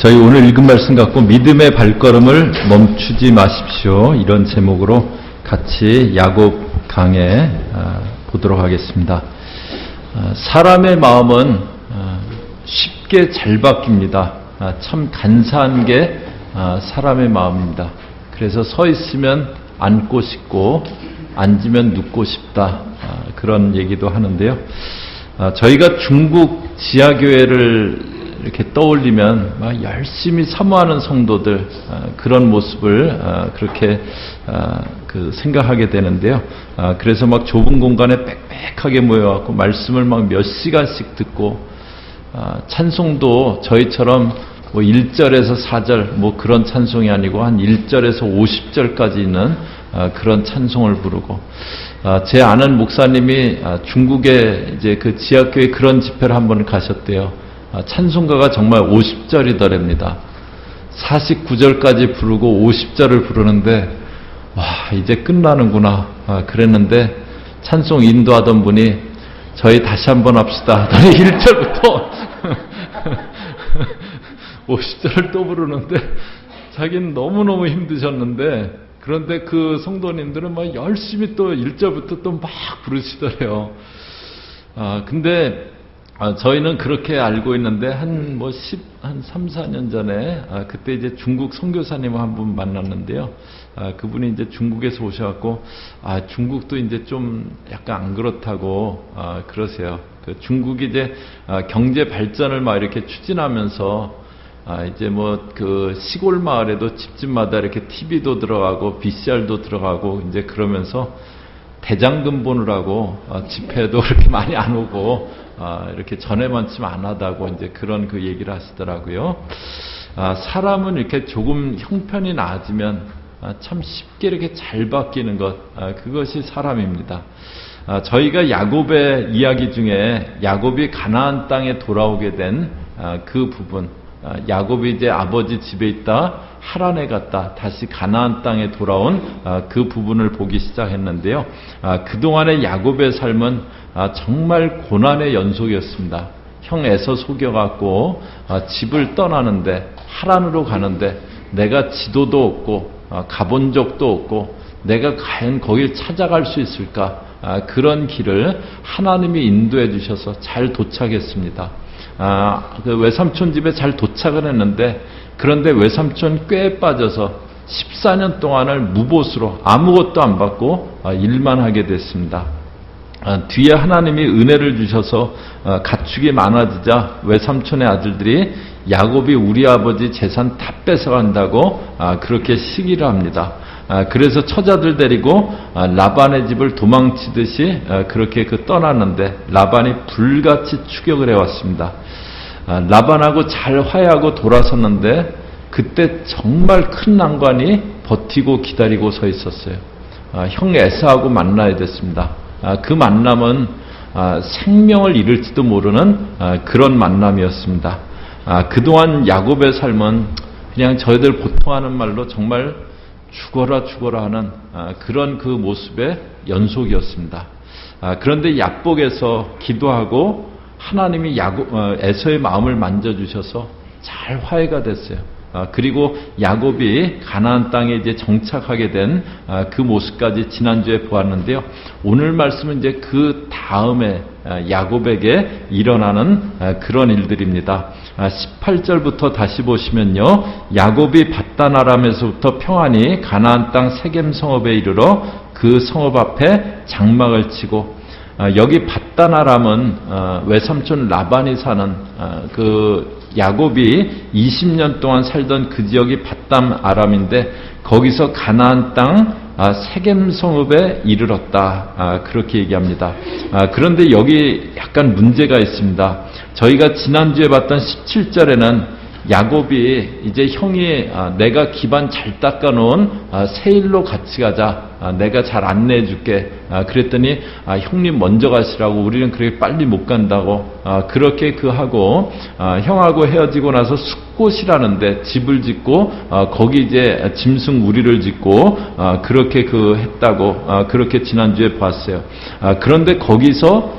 저희 오늘 읽은 말씀 갖고 믿음의 발걸음을 멈추지 마십시오. 이런 제목으로 같이 야곱 강해 보도록 하겠습니다. 사람의 마음은 쉽게 잘 바뀝니다. 참 간사한 게 사람의 마음입니다. 그래서 서 있으면 앉고 싶고 앉으면 눕고 싶다. 그런 얘기도 하는데요. 저희가 중국 지하교회를 이렇게 떠올리면 막 열심히 사모하는 성도들 그런 모습을 그렇게 생각하게 되는데요. 그래서 막 좁은 공간에 빽빽하게 모여갖고 말씀을 막 몇 시간씩 듣고 찬송도 저희처럼 뭐 1절에서 4절 뭐 그런 찬송이 아니고 한 1절에서 50절까지 있는 그런 찬송을 부르고 제 아는 목사님이 중국에 이제 그 지하교회 그런 집회를 한번 가셨대요. 찬송가가 정말 50절이더랍니다. 49절까지 부르고 50절을 부르는데 와 이제 끝나는구나 그랬는데 찬송 인도하던 분이 저희 다시 한번 합시다. 1절부터 50절을 또 부르는데 자기는 너무너무 힘드셨는데 그런데 그 성도님들은 막 열심히 또 1절부터 또 막 부르시더래요. 근데 저희는 그렇게 알고 있는데 한 3, 4년 전에 그때 이제 중국 선교사님을 한 분 만났는데요. 그분이 이제 중국에서 오셔갖고 중국도 이제 좀 약간 안 그렇다고 그러세요. 그 중국이 이제 경제 발전을 막 이렇게 추진하면서 이제 뭐 그 시골 마을에도 집집마다 이렇게 TV도 들어가고 VCR도 들어가고 이제 그러면서 대장금 보느라고 집회도 그렇게 많이 안 오고 이렇게 전에만큼 안 하다고 이제 그런 그 얘기를 하시더라고요. 사람은 이렇게 조금 형편이 나아지면 참 쉽게 이렇게 잘 바뀌는 것, 그것이 사람입니다. 저희가 야곱의 이야기 중에 야곱이 가나안 땅에 돌아오게 된 그 부분, 야곱이 이제 아버지 집에 있다 하란에 갔다 다시 가나안 땅에 돌아온 그 부분을 보기 시작했는데요. 그동안의 야곱의 삶은 정말 고난의 연속이었습니다. 형 에서 속여갖고 집을 떠나는데 하란으로 가는데 내가 지도도 없고 가본 적도 없고 내가 과연 거길 찾아갈 수 있을까? 그런 길을 하나님이 인도해 주셔서 잘 도착했습니다. 그 외삼촌 집에 잘 도착을 했는데 그런데 외삼촌 꾀에 빠져서 14년 동안을 무보수로 아무것도 안 받고 일만 하게 됐습니다. 뒤에 하나님이 은혜를 주셔서 가축이 많아지자 외삼촌의 아들들이 야곱이 우리 아버지 재산 다 뺏어간다고 그렇게 시기를 합니다. 그래서 처자들 데리고 라반의 집을 도망치듯이 그렇게 떠났는데 라반이 불같이 추격을 해왔습니다. 라반하고 잘 화해하고 돌아섰는데 그때 정말 큰 난관이 버티고 기다리고 서 있었어요. 형 에사하고 만나야 됐습니다. 그 만남은 생명을 잃을지도 모르는 그런 만남이었습니다. 그동안 야곱의 삶은 그냥 저희들 보통 하는 말로 정말 죽어라 죽어라 하는 그런 그 모습의 연속이었습니다. 그런데 야복에서 기도하고 하나님이 에서의 마음을 만져주셔서 잘 화해가 됐어요. 그리고 야곱이 가나안 땅에 이제 정착하게 된 그 모습까지 지난주에 보았는데요. 오늘 말씀은 이제 그 다음에 야곱에게 일어나는 그런 일들입니다. 18절부터 다시 보시면요. 야곱이 밧단 아람에서부터 평안히 가나안 땅 세겜 성읍에 이르러 그 성읍 앞에 장막을 치고 여기 밧단 아람은 외삼촌 라반이 사는 그 야곱이 20년 동안 살던 그 지역이 밧단 아람인데 거기서 가나안 땅 세겜 성읍에 이르렀다. 그렇게 얘기합니다. 그런데 여기 약간 문제가 있습니다. 저희가 지난주에 봤던 17절에는 야곱이 이제 형이 내가 기반 잘 닦아놓은 세일로 같이 가자. 내가 잘 안내해 줄게. 그랬더니 형님 먼저 가시라고 우리는 그렇게 빨리 못 간다고 그렇게 하고 형하고 헤어지고 나서 숫곳이라는데 집을 짓고 거기 이제 짐승 우리를 짓고 그렇게 했다고 그렇게 지난주에 봤어요. 그런데 거기서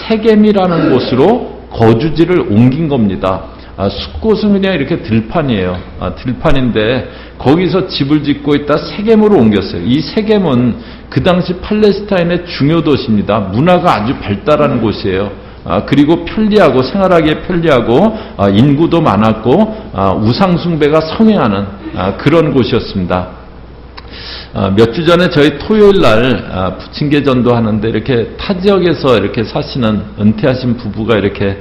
세겜이라는 곳으로 거주지를 옮긴 겁니다. 숫곳은 그냥 이렇게 들판이에요. 들판인데 거기서 집을 짓고 있다 세겜으로 옮겼어요. 이 세겜은 그 당시 팔레스타인의 중요 도시입니다. 문화가 아주 발달한 곳이에요. 그리고 편리하고 생활하기에 편리하고 인구도 많았고 우상숭배가 성행하는 그런 곳이었습니다. 몇 주 전에 저희 토요일 날 부침개 전도 하는데 이렇게 타 지역에서 이렇게 사시는 은퇴하신 부부가 이렇게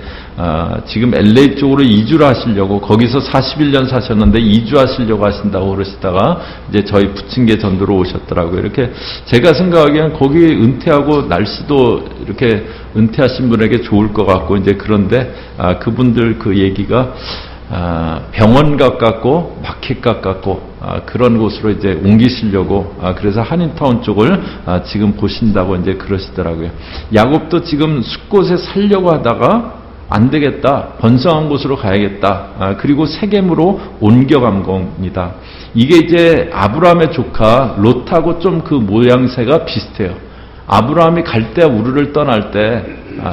지금 LA 쪽으로 이주를 하시려고 거기서 41년 사셨는데 이주하시려고 하신다고 그러시다가 이제 저희 부침개 전도로 오셨더라고요. 이렇게 제가 생각하기엔 거기 은퇴하고 날씨도 이렇게 은퇴하신 분에게 좋을 것 같고 이제 그런데 그분들 그 얘기가 병원 가깝고 마켓 가깝고 그런 곳으로 이제 옮기시려고 그래서 한인타운 쪽을 지금 보신다고 이제 그러시더라고요. 야곱도 지금 숫곳에 살려고 하다가 안 되겠다. 번성한 곳으로 가야겠다. 그리고 세겜으로 옮겨간 겁니다. 이게 이제 아브라함의 조카 롯하고 좀 그 모양새가 비슷해요. 아브라함이 갈대아 우르를 떠날 때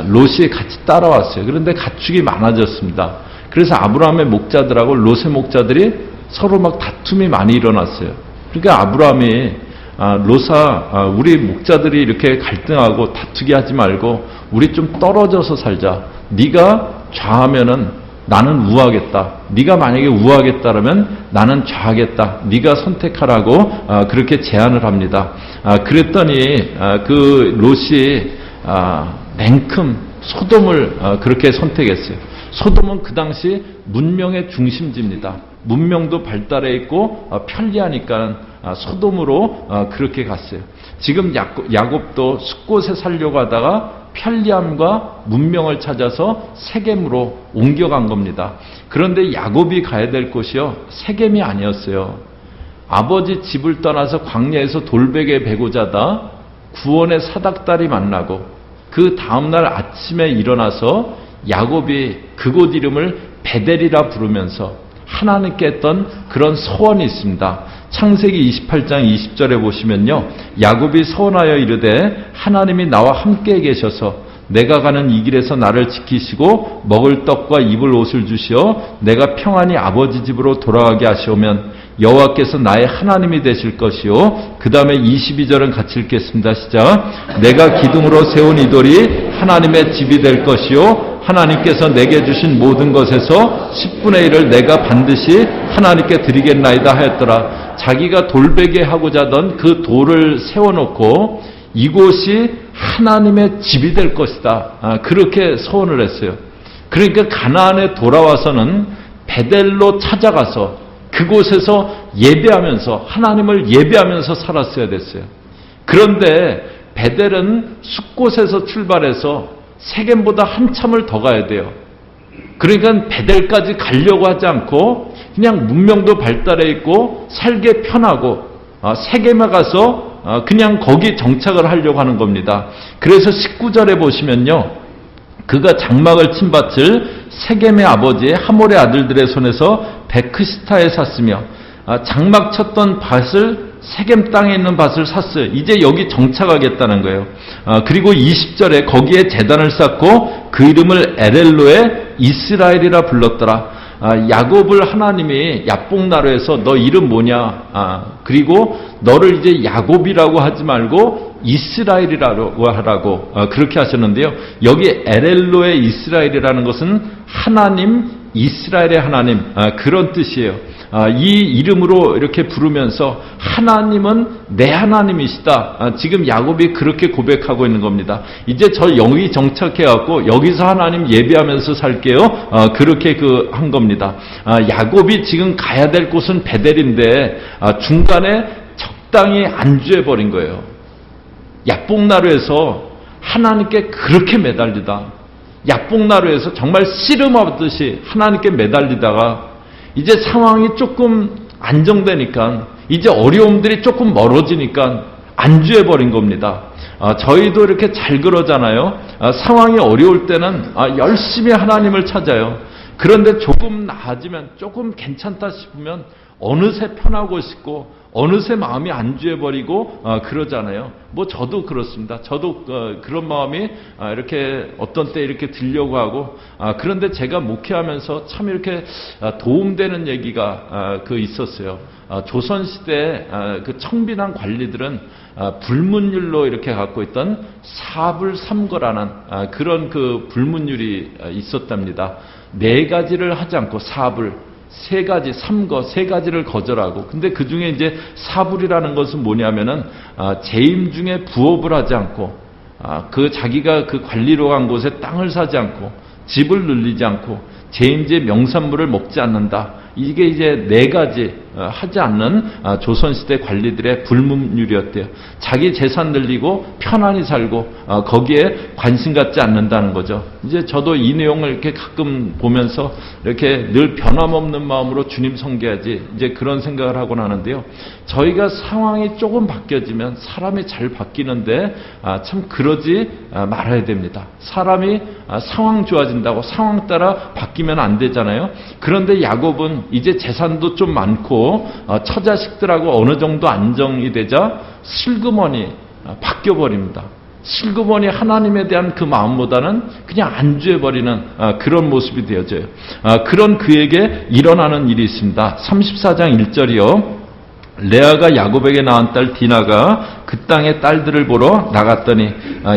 롯이 같이 따라왔어요. 그런데 가축이 많아졌습니다. 그래서 아브라함의 목자들하고 롯의 목자들이 서로 막 다툼이 많이 일어났어요. 그러니까 아브라함이 롯아, 우리 목자들이 이렇게 갈등하고 다투게 하지 말고 우리 좀 떨어져서 살자. 네가 좌하면은 나는 우하겠다. 네가 만약에 우하겠다라면 나는 좌하겠다. 네가 선택하라고 그렇게 제안을 합니다. 그랬더니 그 롯이 냉큼 소돔을 그렇게 선택했어요. 소돔은 그 당시 문명의 중심지입니다. 문명도 발달해 있고 편리하니까 소돔으로 그렇게 갔어요. 지금 야곱도 숫곳에 살려고 하다가 편리함과 문명을 찾아서 세겜으로 옮겨간 겁니다. 그런데 야곱이 가야 될 곳이요 세겜이 아니었어요. 아버지 집을 떠나서 광야에서 돌베개 베고 자다 구원의 사닥다리 만나고 그 다음날 아침에 일어나서 야곱이 그곳 이름을 베델이라 부르면서 하나님께 했던 그런 소원이 있습니다. 창세기 28장 20절에 보시면요. 야곱이 소원하여 이르되 하나님이 나와 함께 계셔서 내가 가는 이 길에서 나를 지키시고 먹을 떡과 입을 옷을 주시어 내가 평안히 아버지 집으로 돌아가게 하시오면 여호와께서 나의 하나님이 되실 것이요. 그 다음에 22절은 같이 읽겠습니다. 시작. 내가 기둥으로 세운 이 돌이 하나님의 집이 될 것이요. 하나님께서 내게 주신 모든 것에서 10분의 1을 내가 반드시 하나님께 드리겠나이다 하였더라. 자기가 돌베개 하고자 하던 그 돌을 세워놓고 이곳이 하나님의 집이 될 것이다. 그렇게 소원을 했어요. 그러니까 가나안에 돌아와서는 베델로 찾아가서 그곳에서 예배하면서 하나님을 예배하면서 살았어야 됐어요. 그런데 베델은 숫곳에서 출발해서 세겜보다 한참을 더 가야 돼요. 그러니까 베델까지 가려고 하지 않고 그냥 문명도 발달해 있고 살기 편하고 세겜에 가서 그냥 거기 정착을 하려고 하는 겁니다. 그래서 19절에 보시면요. 그가 장막을 친 밭을 세겜의 아버지 하몰의 아들들의 손에서 베크시타에 샀으며 장막 쳤던 밭을 세겜 땅에 있는 밭을 샀어요. 이제 여기 정착하겠다는 거예요. 그리고 20절에 거기에 제단을 쌓고 그 이름을 에렐로의 이스라엘이라 불렀더라. 야곱을 하나님이 야복나루에서 너 이름 뭐냐? 그리고 너를 이제 야곱이라고 하지 말고 이스라엘이라고 하라고 그렇게 하셨는데요. 여기 에렐로의 이스라엘이라는 것은 하나님, 이스라엘의 하나님 그런 뜻이에요. 이 이름으로 이렇게 부르면서 하나님은 내 하나님이시다. 지금 야곱이 그렇게 고백하고 있는 겁니다. 이제 저 여기 정착해갖고 여기서 하나님 예배하면서 살게요. 그렇게 한 겁니다. 야곱이 지금 가야 될 곳은 베델인데 중간에 적당히 안주해버린 거예요. 약복나루에서 하나님께 그렇게 매달리다. 약복나루에서 정말 씨름하듯이 하나님께 매달리다가 이제 상황이 조금 안정되니까 이제 어려움들이 조금 멀어지니까 안주해버린 겁니다. 저희도 이렇게 잘 그러잖아요. 상황이 어려울 때는 열심히 하나님을 찾아요. 그런데 조금 나아지면 조금 괜찮다 싶으면 어느새 편하고 싶고 어느새 마음이 안주해버리고 그러잖아요. 뭐 저도 그렇습니다. 저도 그런 마음이 이렇게 어떤 때 이렇게 들려고 하고, 그런데 제가 목회하면서 참 이렇게 도움되는 얘기가 있었어요. 조선시대 그 청빈한 관리들은 불문율로 이렇게 갖고 있던 사불삼거라는 그런 그 불문율이 있었답니다. 4가지를 하지 않고 사불, 3가지, 3거, 3가지를 거절하고, 근데 그 중에 이제 사불이라는 것은 뭐냐면은, 재임 중에 부업을 하지 않고, 그 자기가 그 관리로 간 곳에 땅을 사지 않고, 집을 늘리지 않고, 재임제 명산물을 먹지 않는다. 이게 이제 4가지 하지 않는 조선시대 관리들의 불문율이었대요. 자기 재산 늘리고 편안히 살고 거기에 관심 갖지 않는다는 거죠. 이제 저도 이 내용을 이렇게 가끔 보면서 이렇게 늘 변함없는 마음으로 주님 섬겨야지, 이제 그런 생각을 하곤 하는데요. 저희가 상황이 조금 바뀌어지면 사람이 잘 바뀌는데 참 그러지 말아야 됩니다. 사람이 상황 좋아진다고 상황 따라 바뀌면 안 되잖아요. 그런데 야곱은 이제 재산도 좀 많고 처자식들하고 어느 정도 안정이 되자 슬그머니 바뀌어버립니다. 슬그머니 하나님에 대한 그 마음보다는 그냥 안주해버리는 그런 모습이 되어져요. 그런 그에게 일어나는 일이 있습니다. 34장 1절이요. 레아가 야곱에게 낳은 딸 디나가 그 땅의 딸들을 보러 나갔더니,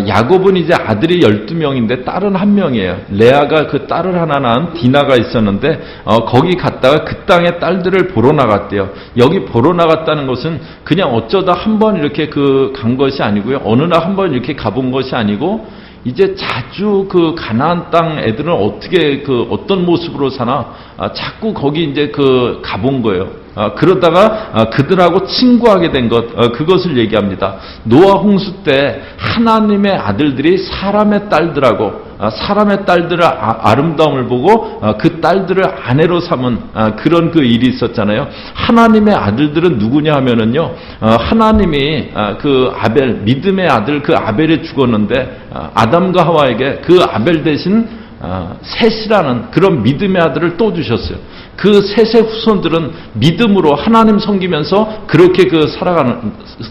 야곱은 이제 아들이 12명인데 딸은 1명이에요. 레아가 그 딸을 하나 낳은 디나가 있었는데 거기 갔다가 그 땅의 딸들을 보러 나갔대요. 여기 보러 나갔다는 것은 그냥 어쩌다 한번 이렇게 간 것이 아니고요. 어느 날 한번 이렇게 가본 것이 아니고, 이제 자주 그 가나안 땅 애들은 어떻게 어떤 모습으로 사나 자꾸 거기 이제 가본 거예요. 그러다가 그들하고 친구하게 된 그것을 얘기합니다. 노아 홍수 때 하나님의 아들들이 사람의 딸들하고 사람의 딸들의 아름다움을 보고 그 딸들을 아내로 삼은 그런 그 일이 있었잖아요. 하나님의 아들들은 누구냐 하면은요, 하나님이 그 아벨, 믿음의 아들 그 아벨이 죽었는데 아담과 하와에게 그 아벨 대신 셋이라는 그런 믿음의 아들을 또 주셨어요. 그 셋의 후손들은 믿음으로 하나님 섬기면서 그렇게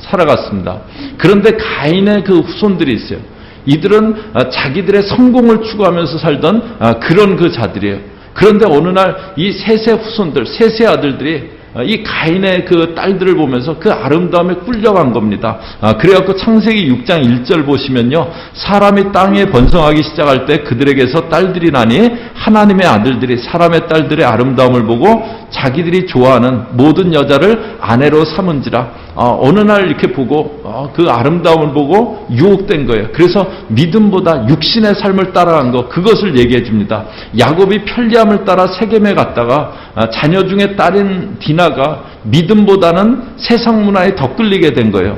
살아갔습니다. 그런데 가인의 그 후손들이 있어요. 이들은 자기들의 성공을 추구하면서 살던 그런 그 자들이에요. 그런데 어느 날 이 셋의 후손들, 셋의 아들들이 이 가인의 그 딸들을 보면서 그 아름다움에 끌려간 겁니다. 그래갖고 창세기 6장 1절 보시면요, 사람이 땅에 번성하기 시작할 때 그들에게서 딸들이 나니 하나님의 아들들이 사람의 딸들의 아름다움을 보고 자기들이 좋아하는 모든 여자를 아내로 삼은지라. 어느 날 이렇게 보고 그 아름다움을 보고 유혹된 거예요. 그래서 믿음보다 육신의 삶을 따라간 것, 그것을 얘기해 줍니다. 야곱이 편리함을 따라 세겜에 갔다가 자녀 중에 딸인 디나가 믿음보다는 세상 문화에 더 끌리게 된 거예요.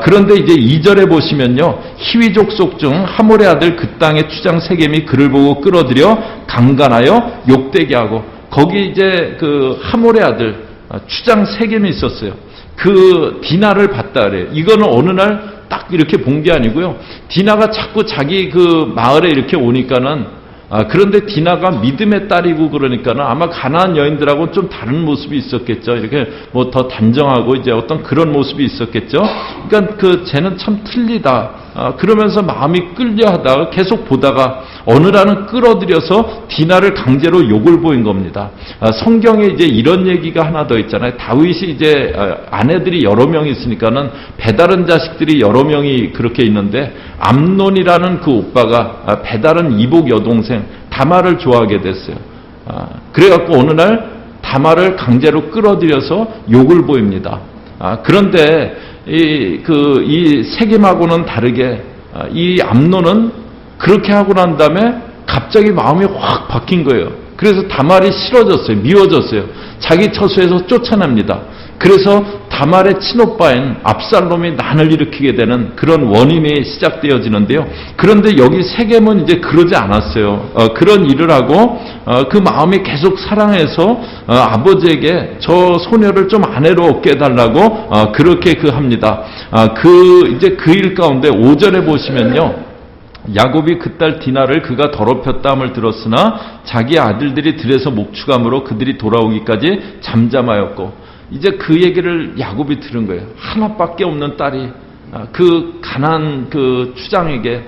그런데 이제 2절에 보시면요, 히위족 속 중 하몰의 아들 그 땅의 추장 세겜이 그를 보고 끌어들여 강간하여 욕되게 하고, 거기 이제 그 하몰의 아들 추장 세겜이 있었어요. 그 디나를 봤다 그래요. 이거는 어느 날 딱 이렇게 본 게 아니고요. 디나가 자꾸 자기 그 마을에 이렇게 오니까는, 그런데 디나가 믿음의 딸이고 그러니까는 아마 가나안 여인들하고 좀 다른 모습이 있었겠죠. 이렇게 뭐 더 단정하고 이제 어떤 그런 모습이 있었겠죠. 그러니까 쟤는 참 틀리다. 그러면서 마음이 끌려 하다가 계속 보다가 어느 날은 끌어들여서 디나를 강제로 욕을 보인 겁니다. 성경에 이제 이런 얘기가 하나 더 있잖아요. 다윗이 이제 아내들이 여러 명 있으니까는 배다른 자식들이 여러 명이 그렇게 있는데, 암논이라는 그 오빠가 배다른 이복 여동생 다말을 좋아하게 됐어요. 그래갖고 어느 날 다말을 강제로 끌어들여서 욕을 보입니다. 그런데 이 세겜하고는 다르게 이 암논은 그렇게 하고 난 다음에 갑자기 마음이 확 바뀐 거예요. 그래서 다말이 싫어졌어요. 미워졌어요. 자기 처소에서 쫓아냅니다. 그래서 다말의 친오빠인 압살롬이 난을 일으키게 되는 그런 원인이 시작되어지는데요. 그런데 여기 세겜은 이제 그러지 않았어요. 그런 일을 하고 그 마음이 계속 사랑해서 아버지에게 저 소녀를 좀 아내로 얻게 해달라고 그렇게 합니다. 이제 그 일 가운데 5절에 보시면요, 야곱이 그 딸 디나를 그가 더럽혔다함을 들었으나 자기 아들들이 들에서 목축함으로 그들이 돌아오기까지 잠잠하였고, 이제 그 얘기를 야곱이 들은 거예요. 하나밖에 없는 딸이 그 가난 그 추장에게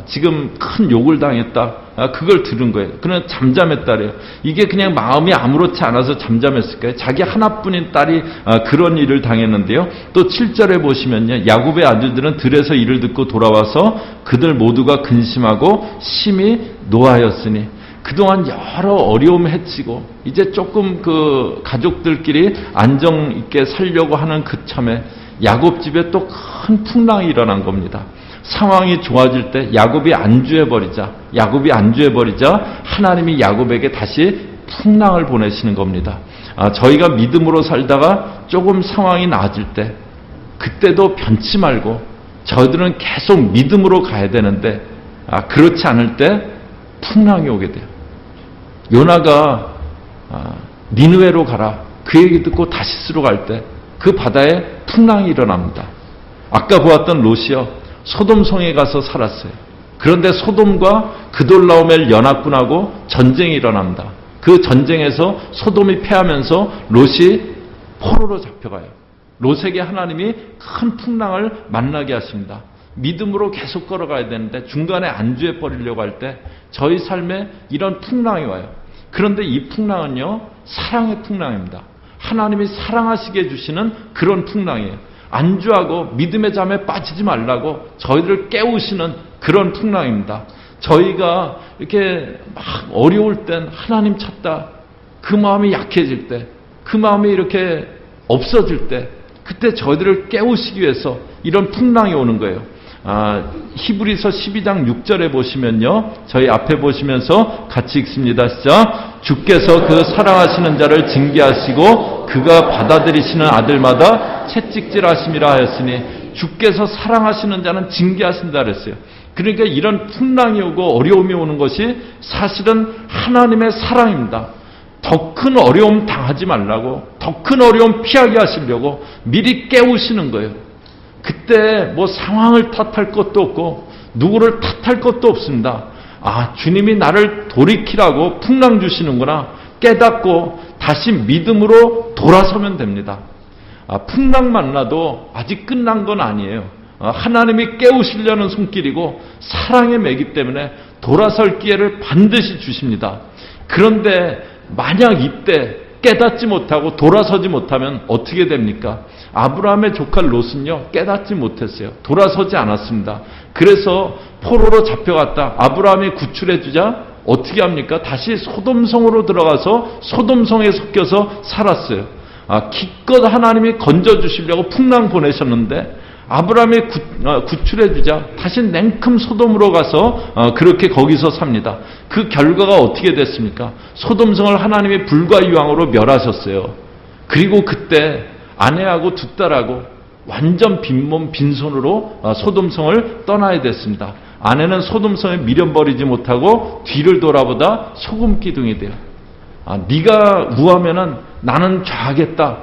지금 큰 욕을 당했다. 그걸 들은 거예요. 그는 잠잠했다래요. 이게 그냥 마음이 아무렇지 않아서 잠잠했을까요? 자기 하나뿐인 딸이 그런 일을 당했는데요. 또 7절에 보시면요. 야곱의 아들들은 들에서 이를 듣고 돌아와서 그들 모두가 근심하고 심히 노하였으니 그동안 여러 어려움 해치고 이제 조금 그 가족들끼리 안정 있게 살려고 하는 그 참에 야곱 집에 또 큰 풍랑이 일어난 겁니다. 상황이 좋아질 때 야곱이 안주해버리자 하나님이 야곱에게 다시 풍랑을 보내시는 겁니다. 저희가 믿음으로 살다가 조금 상황이 나아질 때 그때도 변치 말고 저희들은 계속 믿음으로 가야 되는데 그렇지 않을 때 풍랑이 오게 돼요. 요나가 니느웨로 가라 그 얘기 듣고 다시스로 갈 때 그 바다에 풍랑이 일어납니다. 아까 보았던 롯이요 소돔성에 가서 살았어요. 그런데 소돔과 그돌라오멜 연합군하고 전쟁이 일어납니다. 그 전쟁에서 소돔이 패하면서 롯이 포로로 잡혀가요. 롯에게 하나님이 큰 풍랑을 만나게 하십니다. 믿음으로 계속 걸어가야 되는데 중간에 안주해 버리려고 할 때 저희 삶에 이런 풍랑이 와요. 그런데 이 풍랑은요 사랑의 풍랑입니다. 하나님이 사랑하시게 해주시는 그런 풍랑이에요. 안주하고 믿음의 잠에 빠지지 말라고 저희들을 깨우시는 그런 풍랑입니다. 저희가 이렇게 막 어려울 땐 하나님 찾다 그 마음이 약해질 때 그 마음이 이렇게 없어질 때 그때 저희들을 깨우시기 위해서 이런 풍랑이 오는 거예요. 히브리서 12장 6절에 보시면요. 저희 앞에 보시면서 같이 읽습니다. 시작. 주께서 그 사랑하시는 자를 징계하시고 그가 받아들이시는 아들마다 채찍질하심이라 하였으니 주께서 사랑하시는 자는 징계하신다 그랬어요. 그러니까 이런 풍랑이 오고 어려움이 오는 것이 사실은 하나님의 사랑입니다. 더 큰 어려움 당하지 말라고 더 큰 어려움 피하게 하시려고 미리 깨우시는 거예요. 그때 뭐 상황을 탓할 것도 없고 누구를 탓할 것도 없습니다. 주님이 나를 돌이키라고 풍랑 주시는구나 깨닫고 다시 믿음으로 돌아서면 됩니다. 풍랑 만나도 아직 끝난 건 아니에요. 하나님이 깨우시려는 손길이고 사랑의 매기 때문에 돌아설 기회를 반드시 주십니다. 그런데 만약 이때 깨닫지 못하고 돌아서지 못하면 어떻게 됩니까? 아브라함의 조카 롯은요 깨닫지 못했어요. 돌아서지 않았습니다. 그래서 포로로 잡혀갔다. 아브라함이 구출해 주자 어떻게 합니까? 다시 소돔성으로 들어가서 소돔성에 섞여서 살았어요. 기껏 하나님이 건져주시려고 풍랑 보내셨는데 아브라함이 구출해 주자 다시 냉큼 소돔으로 가서 그렇게 거기서 삽니다. 그 결과가 어떻게 됐습니까? 소돔성을 하나님이 불과 유황으로 멸하셨어요. 그리고 그때 아내하고 두 딸하고 완전 빈몸 빈손으로 소돔성을 떠나야 됐습니다. 아내는 소돔성에 미련버리지 못하고 뒤를 돌아보다 소금 기둥이 돼요. 네가 무하면은 나는 좌하겠다.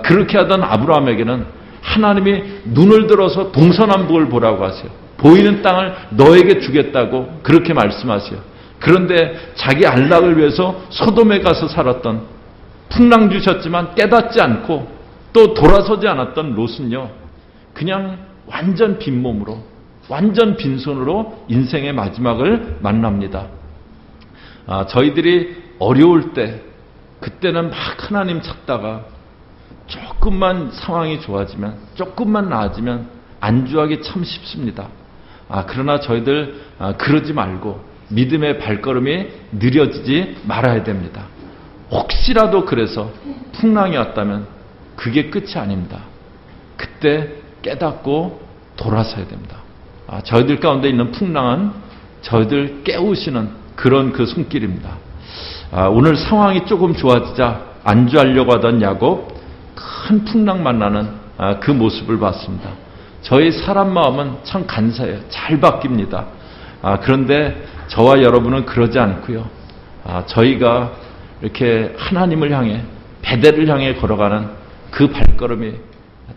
그렇게 하던 아브라함에게는 하나님이 눈을 들어서 동서남북을 보라고 하세요. 보이는 땅을 너에게 주겠다고 그렇게 말씀하세요. 그런데 자기 안락을 위해서 소돔에 가서 살았던 풍랑 주셨지만 깨닫지 않고 또 돌아서지 않았던 롯은요. 그냥 완전 빈몸으로 완전 빈손으로 인생의 마지막을 만납니다. 저희들이 어려울 때 그때는 막 하나님 찾다가 조금만 상황이 좋아지면 조금만 나아지면 안주하기 참 쉽습니다. 그러나 저희들 그러지 말고 믿음의 발걸음이 느려지지 말아야 됩니다. 혹시라도 그래서 풍랑이 왔다면 그게 끝이 아닙니다. 그때 깨닫고 돌아서야 됩니다. 저희들 가운데 있는 풍랑은 저희들 깨우시는 그런 그 손길입니다. 오늘 상황이 조금 좋아지자 안주하려고 하던 야곱 큰 풍랑 만나는 그 모습을 봤습니다. 저희 사람 마음은 참 간사해요. 잘 바뀝니다. 그런데 저와 여러분은 그러지 않고요. 저희가 이렇게 하나님을 향해 베델을 향해 걸어가는 그 발걸음이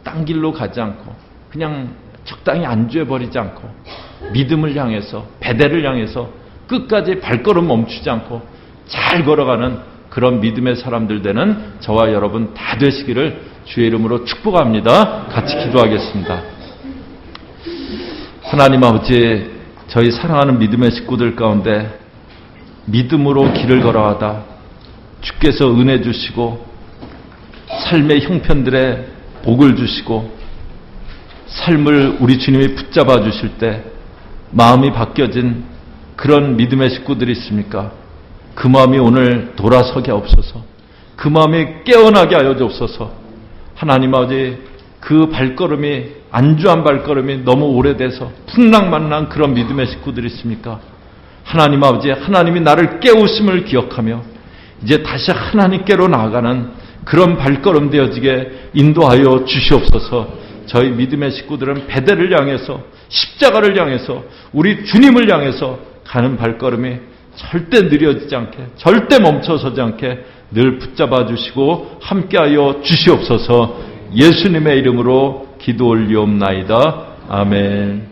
딴 길로 가지 않고 그냥 적당히 안주해버리지 않고 믿음을 향해서 베델을 향해서 끝까지 발걸음 멈추지 않고 잘 걸어가는 그런 믿음의 사람들 되는 저와 여러분 다 되시기를 주의 이름으로 축복합니다. 같이 기도하겠습니다. 하나님 아버지, 저희 사랑하는 믿음의 식구들 가운데 믿음으로 길을 걸어가다 주께서 은혜 주시고 삶의 형편들에 복을 주시고 삶을 우리 주님이 붙잡아 주실 때 마음이 바뀌어진 그런 믿음의 식구들이 있습니까? 그 마음이 오늘 돌아서게 없어서, 그 마음이 깨어나게 하여 주옵소서. 하나님 아버지, 그 발걸음이, 안주한 발걸음이 너무 오래돼서 풍랑만난 그런 믿음의 식구들이 있습니까? 하나님 아버지, 하나님이 나를 깨우심을 기억하며 이제 다시 하나님께로 나아가는 그런 발걸음 되어지게 인도하여 주시옵소서. 저희 믿음의 식구들은 베델을 향해서, 십자가를 향해서, 우리 주님을 향해서 가는 발걸음이 절대 느려지지 않게, 절대 멈춰서지 않게 늘 붙잡아 주시고 함께하여 주시옵소서. 예수님의 이름으로 기도 올리옵나이다. 아멘.